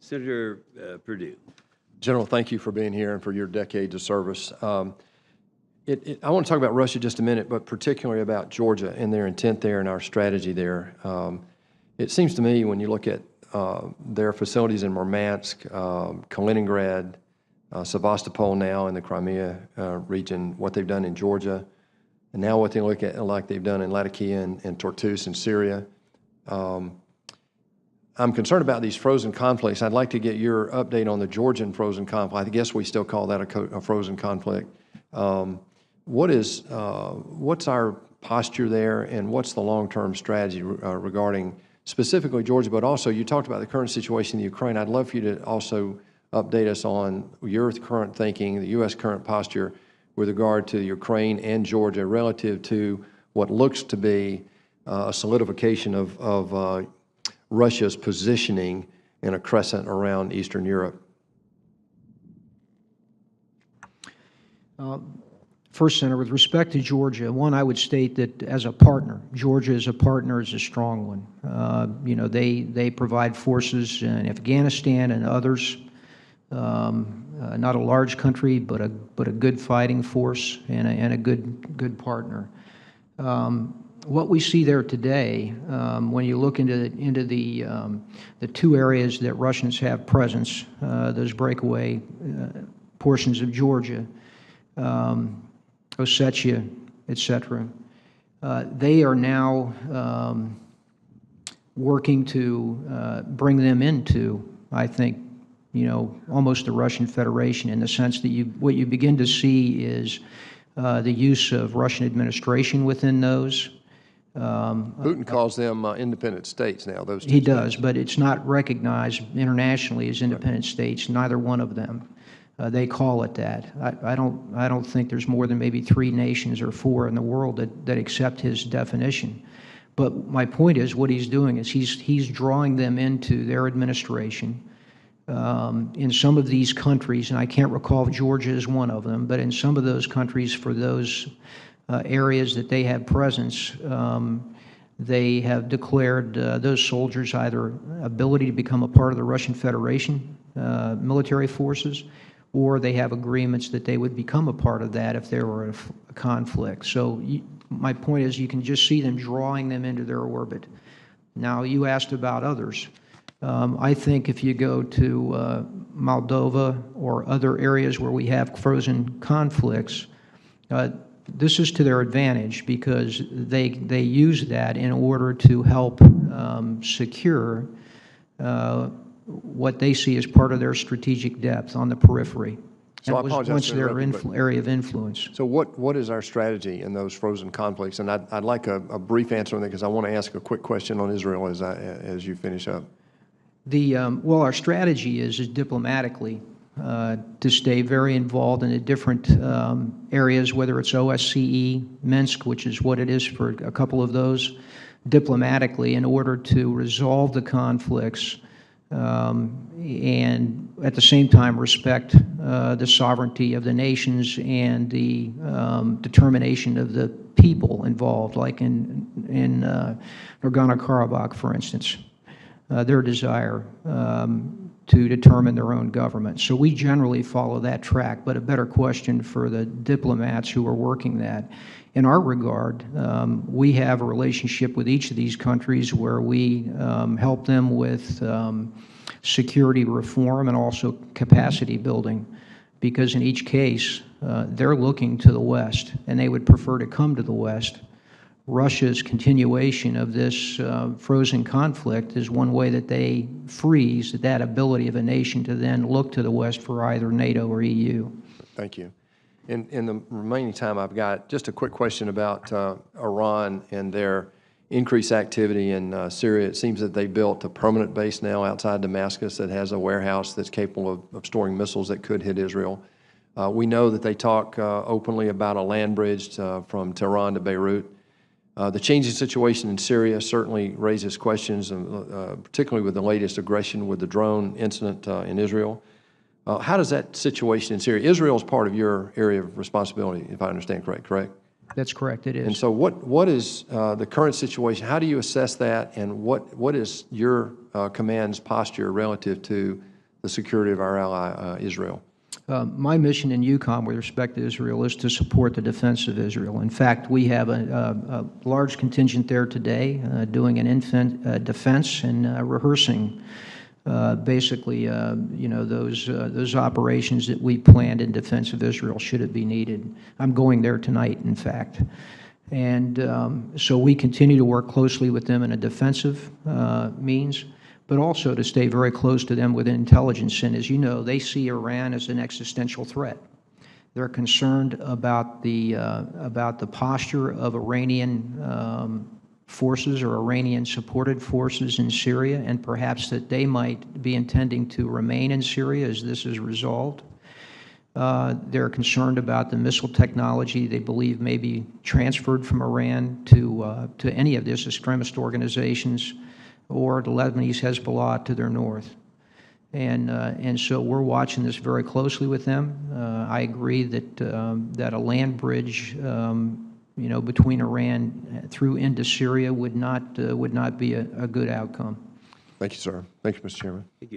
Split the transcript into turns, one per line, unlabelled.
Senator Perdue.
General, thank you for being here and for your decades of service. I want to talk about Russia just a minute, but particularly about Georgia and their intent there and our strategy there. It seems to me when you look at their facilities in Murmansk, Kaliningrad, Sevastopol now in the Crimea region, what they've done in Georgia, and now what they look at like they've done in Latakia and Tartus in Syria. I'm concerned about these frozen conflicts. I'd like to get your update on the Georgian frozen conflict. I guess we still call that a frozen conflict. What's our posture there, and what's the long-term strategy regarding specifically Georgia, but also you talked about the current situation in Ukraine. I'd love for you to also update us on your current thinking, the U.S. current posture with regard to Ukraine and Georgia relative to what looks to be a solidification of Russia's positioning in a crescent around Eastern Europe.
First, Senator, with respect to Georgia, one, I would state that as a partner, Georgia as a partner is a strong one. You know, they provide forces in Afghanistan and others. Not a large country, but a good fighting force and a good partner. What we see there today, when you look into the two areas that Russians have presence, those breakaway portions of Georgia, Ossetia, etc., they are now working to bring them into, I think, you know, almost the Russian Federation, in the sense that what you begin to see is the use of Russian administration within those.
Putin calls them independent states now. Those two
he
states.
Does, but it's not recognized internationally as independent states. Neither one of them. They call it that. I don't think there's more than maybe 3 nations or 4 in the world that accept his definition. But my point is, what he's doing is he's drawing them into their administration. In some of these countries, and I can't recall if Georgia is one of them, but in some of those countries, for those areas that they have presence, they have declared those soldiers either ability to become a part of the Russian Federation military forces, or they have agreements that they would become a part of that if there were a conflict. So my point is, you can just see them drawing them into their orbit. Now, you asked about others. I think if you go to Moldova or other areas where we have frozen conflicts, this is to their advantage, because they use that in order to help secure what they see as part of their strategic depth on the periphery.
So I apologize
once
for
their
interrupting,
area of influence.
So what is our strategy in those frozen conflicts? And I'd like a brief answer on that, because I want to ask a quick question on Israel as you finish up.
Well, our strategy is diplomatically to stay very involved in the different areas, whether it's OSCE, Minsk, which is what it is for a couple of those, diplomatically, in order to resolve the conflicts and at the same time respect the sovereignty of the nations and the determination of the people involved, like in Nagorno-Karabakh, for instance. Their desire to determine their own government. So we generally follow that track, but a better question for the diplomats who are working that. In our regard, we have a relationship with each of these countries where we help them with security reform and also capacity building, because in each case, they're looking to the West, and they would prefer to come to the West. Russia's continuation of this frozen conflict is one way that they freeze that ability of a nation to then look to the West for either NATO or EU.
Thank you. In the remaining time I've got, just a quick question about Iran and their increased activity in Syria. It seems that they built a permanent base now outside Damascus that has a warehouse that's capable of storing missiles that could hit Israel. We know that they talk openly about a land bridge from Tehran to Beirut. The changing situation in Syria certainly raises questions, particularly with the latest aggression with the drone incident in Israel. How does that situation in Syria? Israel is part of your area of responsibility, if I understand correct?
That's correct, it is.
And so what is the current situation? How do you assess that, and what is your command's posture relative to the security of our ally, Israel?
My mission in EUCOM with respect to Israel is to support the defense of Israel. In fact, we have a large contingent there today doing an defense and rehearsing basically, you know, those operations that we planned in defense of Israel should it be needed. I'm going there tonight, in fact. And so we continue to work closely with them in a defensive means, but also to stay very close to them with intelligence. And as you know, they see Iran as an existential threat. They're concerned about the posture of Iranian forces or Iranian-supported forces in Syria, and perhaps that they might be intending to remain in Syria as this is resolved. They're concerned about the missile technology they believe may be transferred from Iran to any of these extremist organizations or the Lebanese Hezbollah to their north. And so we're watching this very closely with them. I agree that that a land bridge, you know, between Iran through into Syria would not be a good outcome.
Thank you, sir. Thank you, Mr. Chairman.